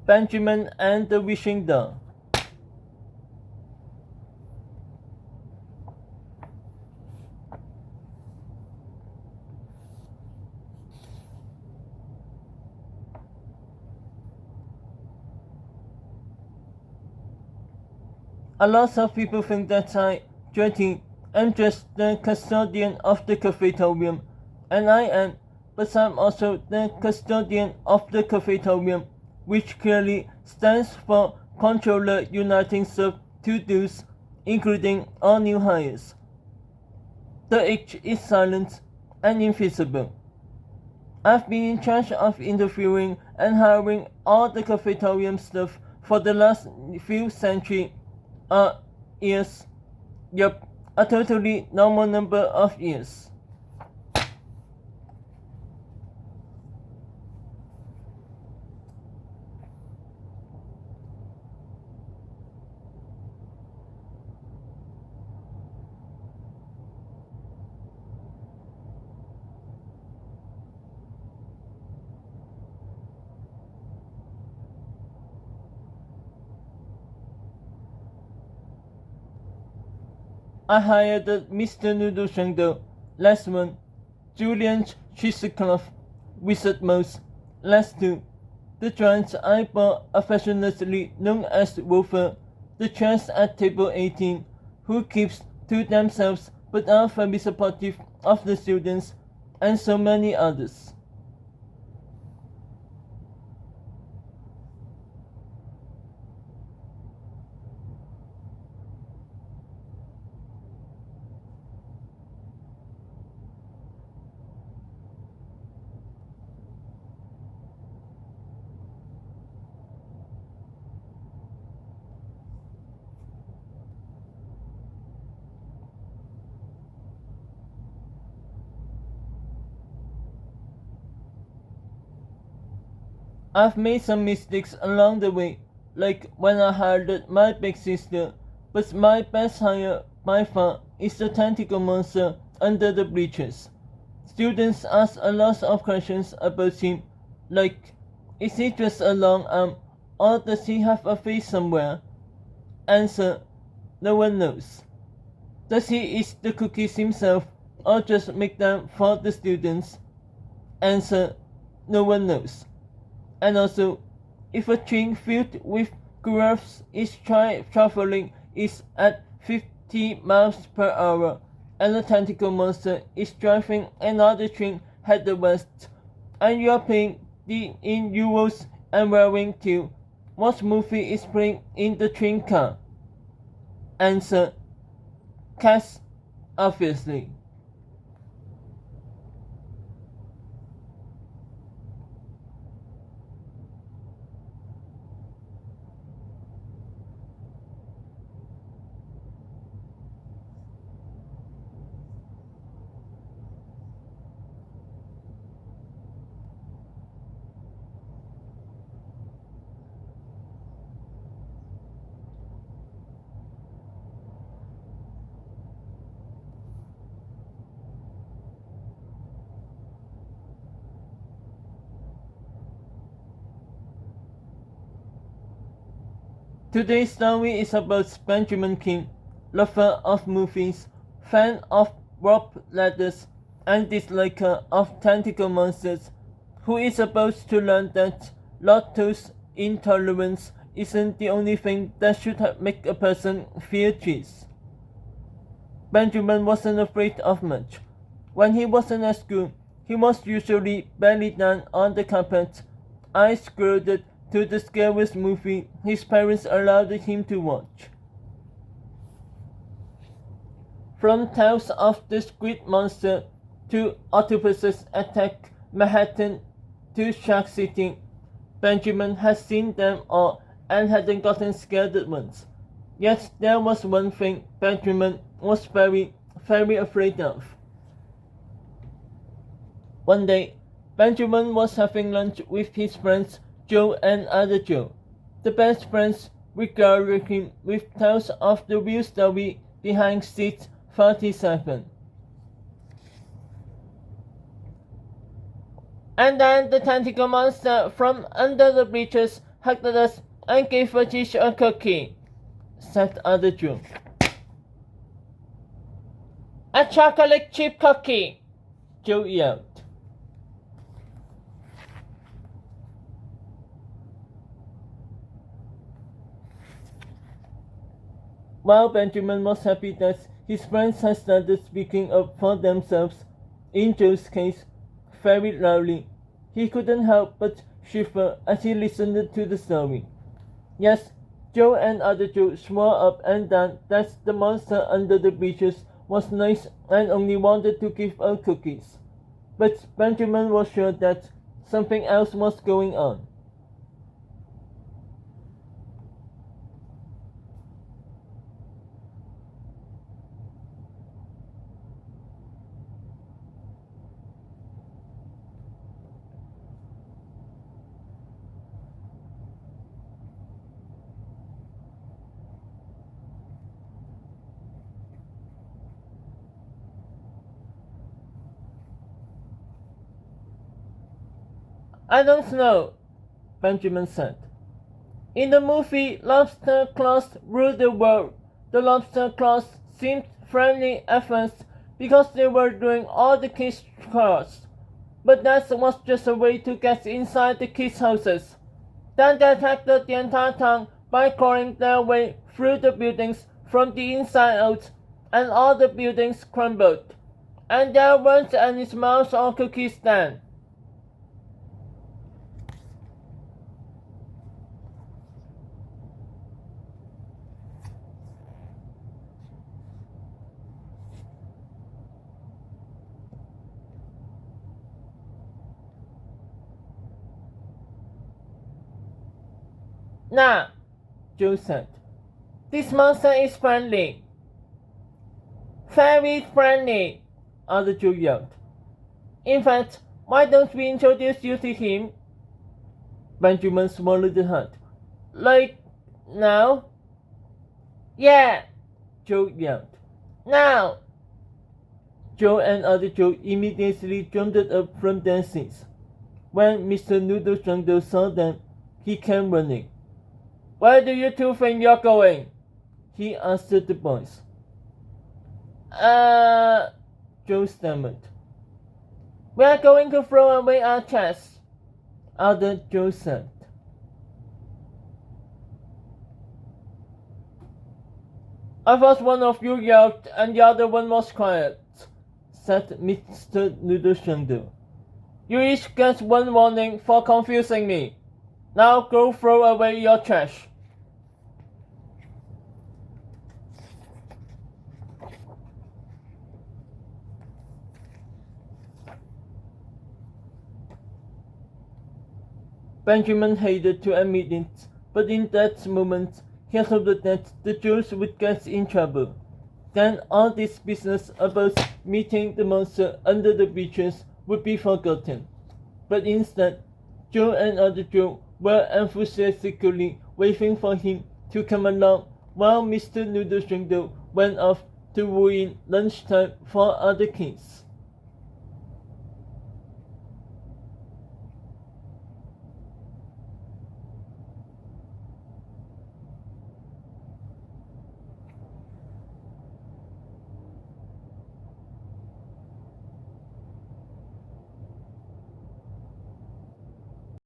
Benjamin and the Wishing Doll. A lot of people think that I, Jetty, am just the custodian of the cafetorium, and I am, but I'm also the custodian of the cafetorium, which clearly stands for Controller Uniting Sub To-Dos, including all new hires. The H is silent and invisible. I've been in charge of interviewing and hiring all the cafetorium staff for the last few centuries. Years. Yup, a totally normal number of years. I hired Mr. Noodle Shengdo, last one, Julian Chisicloff, Wizard Mouse, last two, the giant I bought affectionately known as Wolfer, the chairs at table 18, who keeps to themselves but are very supportive of the students, and so many others. I've made some mistakes along the way, like when I hired my big sister, but my best hire by far is the tentacle monster under the bleachers. Students ask a lot of questions about him, like, is he just a long arm, or does he have a face somewhere? Answer, no one knows. Does he eat the cookies himself, or just make them for the students? Answer, no one knows. And also, if a train filled with giraffes is traveling is at 50 miles per hour, and a tentacle monster is driving another train headed west, and you are paying in euros and wearing too, what movie is playing in the train car? Answer, Cats, obviously. Today's story is about Benjamin King, lover of movies, fan of rope ladders, and disliker of tentacle monsters, who is supposed to learn that lactose intolerance isn't the only thing that should make a person fear cheese. Benjamin wasn't afraid of much. When he wasn't at school, he was usually belly down on the carpet, eyes screwed to the scariest movie his parents allowed him to watch. From Tales of the Squid Monster to Octopuses Attack Manhattan to Shark City, Benjamin has seen them all and hadn't gotten scared once. Yet there was one thing Benjamin was very, very afraid of. One day, Benjamin was having lunch with his friends Joe and other Joe. The best friends regaled him with tales of the real story behind seat 47. And then the tentacle monster from under the bleachers hugged us, and gave us each a cookie, said other Joe. A chocolate chip cookie, Joe yelled. While Benjamin was happy that his friends had started speaking up for themselves, in Joe's case, very loudly, he couldn't help but shiver as he listened to the story. Yes, Joe and other Joe swore up and down that the monster under the bleachers was nice and only wanted to give out cookies. But Benjamin was sure that something else was going on. I don't know, Benjamin said. In the movie Lobster Claws Rule the World, the lobster claws seemed friendly at first because they were doing all the kids' chores. But that was just a way to get inside the kids' houses. Then they attacked the entire town by clawing their way through the buildings from the inside out, and all the buildings crumbled. And there weren't any smiles or cookies then. Nah, Joe said. This monster is friendly. Very friendly, other Joe yelled. In fact, why don't we introduce you to him? Benjamin swallowed hard. Like now? Yeah, Joe yelled. Now! Joe and other Joe immediately jumped up from their seats. When Mr. Noodle Jungle saw them, he came running. Where do you two think you're going? He asked the boys. Joe stammered. We're going to throw away our chests, other Joe said. I thought one of you yelled and the other one was quiet, said Mr. Noodle Jungle. You each get one warning for confusing me. Now go throw away your trash. Benjamin hated to admit it, but in that moment he hoped that the Jews would get in trouble. Then all this business about meeting the monster under the bleachers would be forgotten. But instead, Joe and other Joe were enthusiastically waiting for him to come along while Mr. Noodle Jungle went off to ruin lunchtime for other kids.